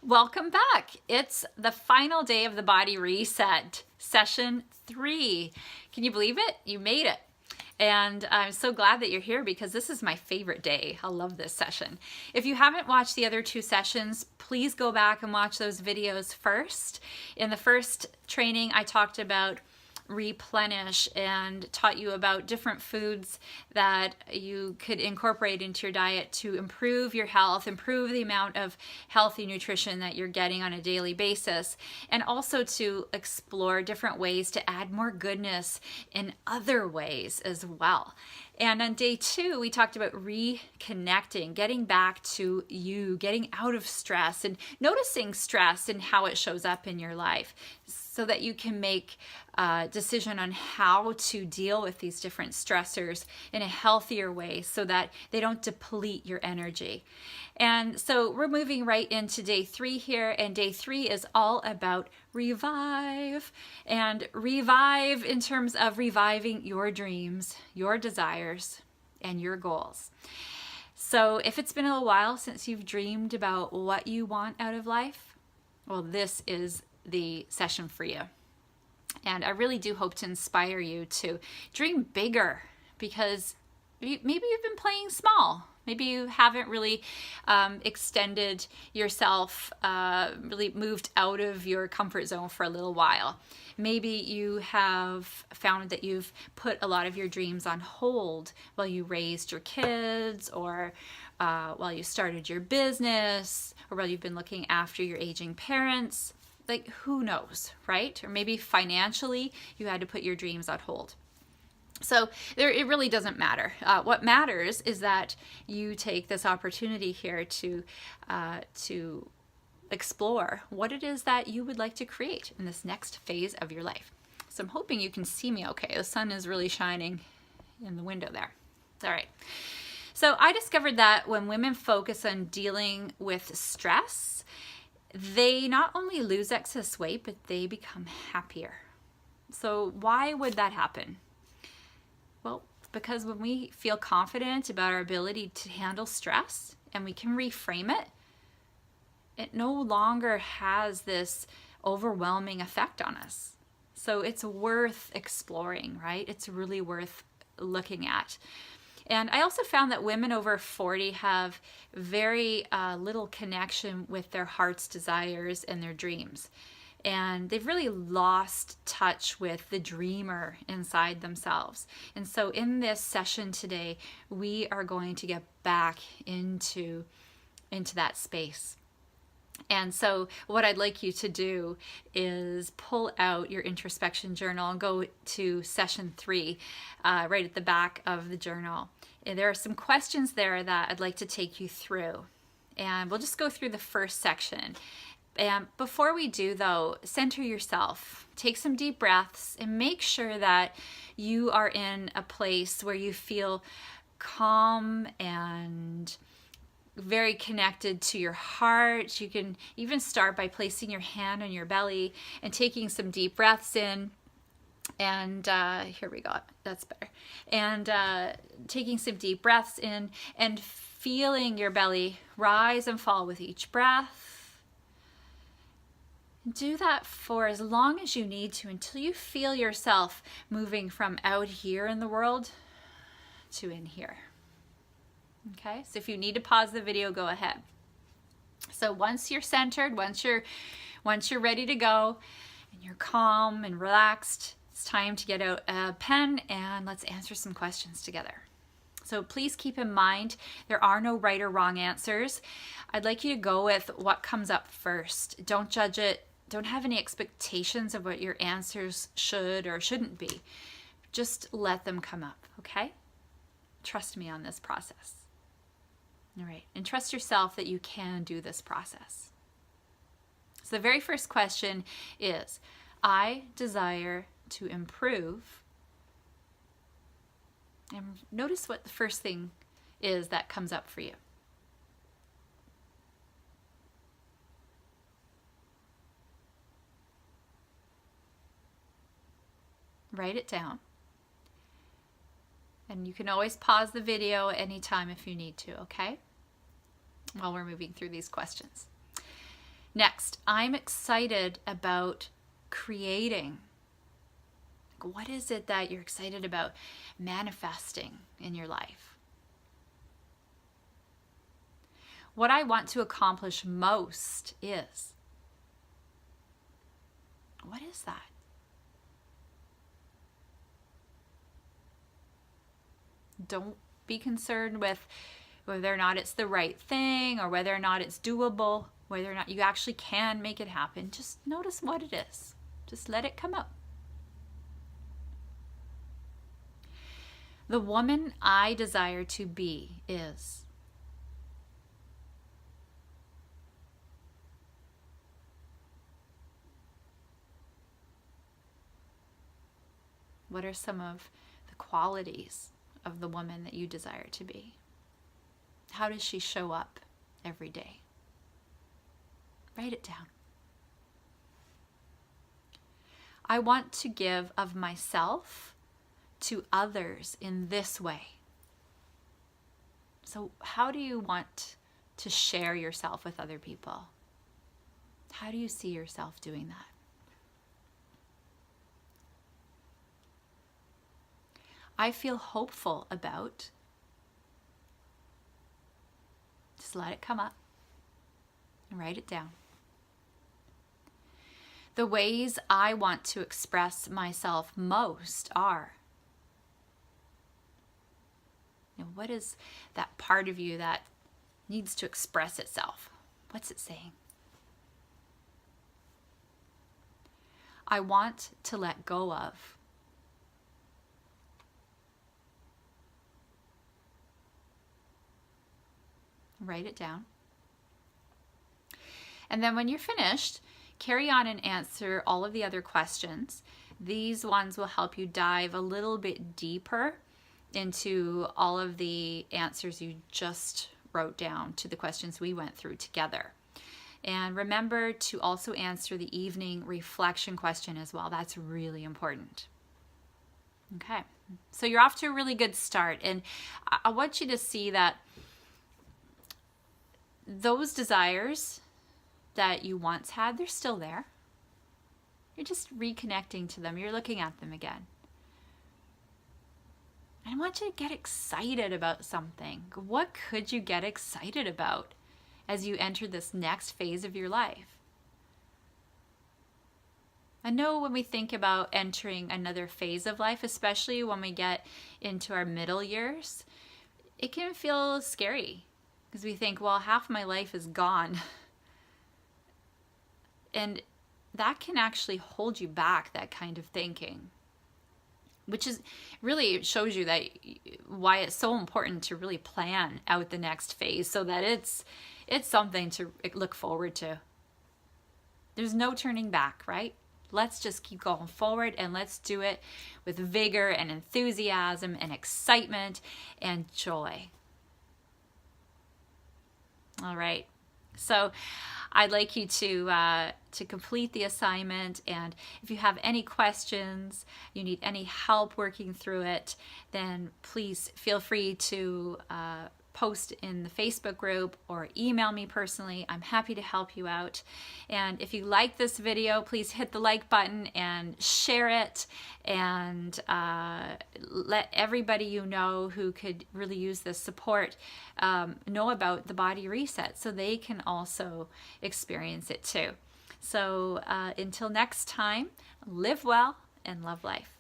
Welcome back. It's the final day of the Body Reset, session 3. Can you believe it? You made it. And I'm so glad that you're here because this is my favorite day. I love this session. If you haven't watched the other 2 sessions, please go back and watch those videos first. In the first training, I talked about replenish and taught you about different foods that you could incorporate into your diet to improve your health, improve the amount of healthy nutrition that you're getting on a daily basis, and also to explore different ways to add more goodness in other ways as well. And on day 2, we talked about reconnecting, getting back to you, getting out of stress and noticing stress and how it shows up in your life so that you can make a decision on how to deal with these different stressors in a healthier way so that they don't deplete your energy. And so we're moving right into day 3 here, and day 3 is all about revive. And revive in terms of reviving your dreams, your desires, and your goals. So if it's been a little while since you've dreamed about what you want out of life, well, this is the session for you. And I really do hope to inspire you to dream bigger, because maybe you've been playing small. Maybe you haven't really extended yourself, really moved out of your comfort zone for a little while. Maybe you have found that you've put a lot of your dreams on hold while you raised your kids, or while you started your business, or while you've been looking after your aging parents. Like, who knows, right? Or maybe financially you had to put your dreams on hold. So it really doesn't matter. What matters is that you take this opportunity here to explore what it is that you would like to create in this next phase of your life. So I'm hoping you can see me okay. The sun is really shining in the window there. All right. So I discovered that when women focus on dealing with stress, they not only lose excess weight, but they become happier. So why would that happen? Well, because when we feel confident about our ability to handle stress and we can reframe it, it no longer has this overwhelming effect on us. So it's worth exploring, right? It's really worth looking at. And I also found that women over 40 have very little connection with their heart's desires and their dreams. And they've really lost touch with the dreamer inside themselves. And so in this session today, we are going to get back into that space. And so what I'd like you to do is pull out your introspection journal and go to session 3, right at the back of the journal. And there are some questions there that I'd like to take you through. And we'll just go through the first section. And before we do, though, center yourself. Take some deep breaths and make sure that you are in a place where you feel calm and very connected to your heart. You can even start by placing your hand on your belly and taking some deep breaths in. And here we go, that's better. And taking some deep breaths in and feeling your belly rise and fall with each breath. Do that for as long as you need to until you feel yourself moving from out here in the world to in here. Okay, so if you need to pause the video, go ahead. So once you're centered, once you're ready to go and you're calm and relaxed, it's time to get out a pen and let's answer some questions together. So please keep in mind, there are no right or wrong answers. I'd like you to go with what comes up first. Don't judge it. Don't have any expectations of what your answers should or shouldn't be. Just let them come up, okay? Trust me on this process. All right, and trust yourself that you can do this process. So the very first question is, I desire to improve. And notice what the first thing is that comes up for you. Write it down. And you can always pause the video anytime if you need to, okay? While we're moving through these questions. Next, I'm excited about creating. What is it that you're excited about manifesting in your life? What I want to accomplish most is. What is that? Don't be concerned with whether or not it's the right thing or whether or not it's doable, whether or not you actually can make it happen. Just notice what it is. Just let it come out. The woman I desire to be is. What are some of the qualities of the woman that you desire to be? How does she show up every day? Write it down. I want to give of myself to others in this way. So how do you want to share yourself with other people? How do you see yourself doing that? I feel hopeful about. Just let it come up and write it down. The ways I want to express myself most are. What is that part of you that needs to express itself? What's it saying? I want to let go of. Write it down. And then when you're finished, carry on and answer all of the other questions. These ones will help you dive a little bit deeper into all of the answers you just wrote down to the questions we went through together. And remember to also answer the evening reflection question as well. That's really important. Okay, so you're off to a really good start. And I want you to see that those desires that you once had, they're still there. You're just reconnecting to them. You're looking at them again. I want you to get excited about something. What could you get excited about as you enter this next phase of your life? I know when we think about entering another phase of life, especially when we get into our middle years, it can feel scary because we think, well, half my life is gone. And that can actually hold you back, that kind of thinking. Which is really, it shows you that why it's so important to really plan out the next phase so that it's something to look forward to. There's no turning back, right? Let's just keep going forward and let's do it with vigor and enthusiasm and excitement and joy. All right. So I'd like you to complete the assignment, and if you have any questions, you need any help working through it, then please feel free to post in the Facebook group or email me personally. I'm happy to help you out. And if you like this video, please hit the like button and share it, and let everybody you know who could really use this support know about the Body Reset so they can also experience it too. So until next time, live well and love life.